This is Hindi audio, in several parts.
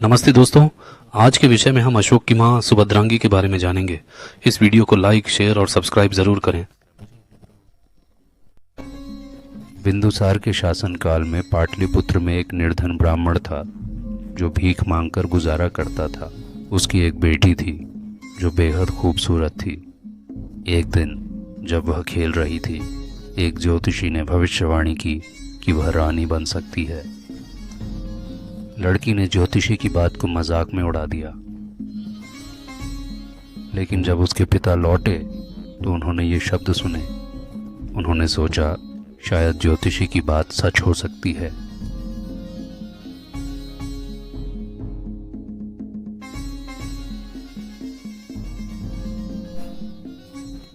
नमस्ते दोस्तों। आज के विषय में हम अशोक की मां सुभद्रांगी के बारे में जानेंगे। इस वीडियो को लाइक, शेयर और सब्सक्राइब जरूर करें। बिंदुसार के शासनकाल में पाटलिपुत्र में एक निर्धन ब्राह्मण था जो भीख मांगकर गुजारा करता था। उसकी एक बेटी थी जो बेहद खूबसूरत थी। एक दिन जब वह खेल रही थी, एक ज्योतिषी ने भविष्यवाणी की कि वह रानी बन सकती है। लड़की ने ज्योतिषी की बात को मजाक में उड़ा दिया, लेकिन जब उसके पिता लौटे तो उन्होंने ये शब्द सुने। उन्होंने सोचा शायद ज्योतिषी की बात सच हो सकती है।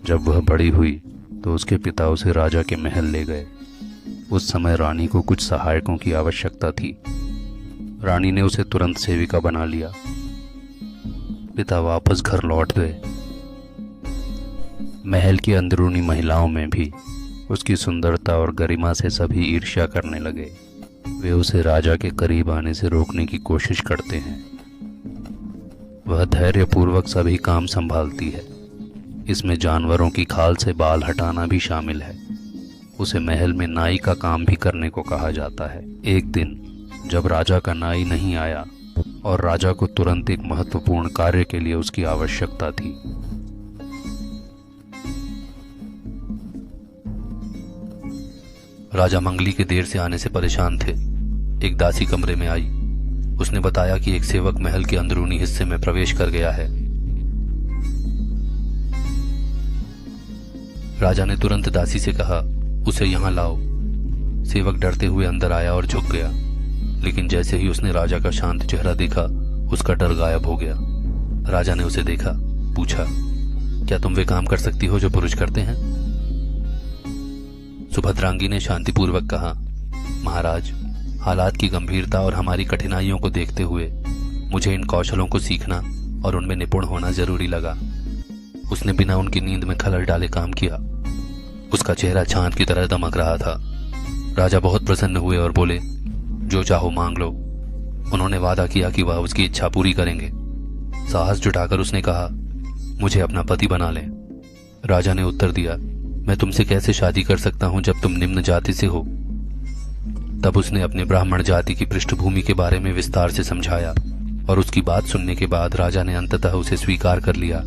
जब वह बड़ी हुई तो उसके पिता उसे राजा के महल ले गए। उस समय रानी को कुछ सहायकों की आवश्यकता थी। रानी ने उसे तुरंत सेविका बना लिया। पिता वापस घर लौट गए। महल की अंदरूनी महिलाओं में भी उसकी सुंदरता और गरिमा से सभी ईर्ष्या करने लगे। वे उसे राजा के करीब आने से रोकने की कोशिश करते हैं। वह धैर्यपूर्वक सभी काम संभालती है। इसमें जानवरों की खाल से बाल हटाना भी शामिल है। उसे महल में नाई का काम भी करने को कहा जाता है। एक दिन जब राजा का नाई नहीं आया और राजा को तुरंत एक महत्वपूर्ण कार्य के लिए उसकी आवश्यकता थी, राजा मंगली के देर से आने से परेशान थे। एक दासी कमरे में आई। उसने बताया कि एक सेवक महल के अंदरूनी हिस्से में प्रवेश कर गया है। राजा ने तुरंत दासी से कहा, उसे यहां लाओ। सेवक डरते हुए अंदर आया और झुक गया, लेकिन जैसे ही उसने राजा का शांत चेहरा देखा, उसका डर गायब हो गया। राजा ने उसे देखा, पूछा, क्या तुम वे काम कर सकती हो जो पुरुष करते हैं? सुभद्रांगी ने शांतिपूर्वक कहा, महाराज, हालात की गंभीरता और हमारी कठिनाइयों को देखते हुए मुझे इन कौशलों को सीखना और उनमें निपुण होना जरूरी लगा। उसने बिना उनकी नींद में खलल डाले काम किया। उसका चेहरा चांद की तरह दमक रहा था। राजा बहुत प्रसन्न हुए और बोले, जो चाहो मांग लो। उन्होंने वादा किया कि वह उसकी इच्छा पूरी करेंगे। साहस जुटाकर उसने कहा, मुझे अपना पति बना ले। राजा ने उत्तर दिया, मैं तुमसे कैसे शादी कर सकता हूं जब तुम निम्न जाति से हो। तब उसने अपने ब्राह्मण जाति की पृष्ठभूमि के बारे में विस्तार से समझाया और उसकी बात सुनने के बाद राजा ने अंततः उसे स्वीकार कर लिया।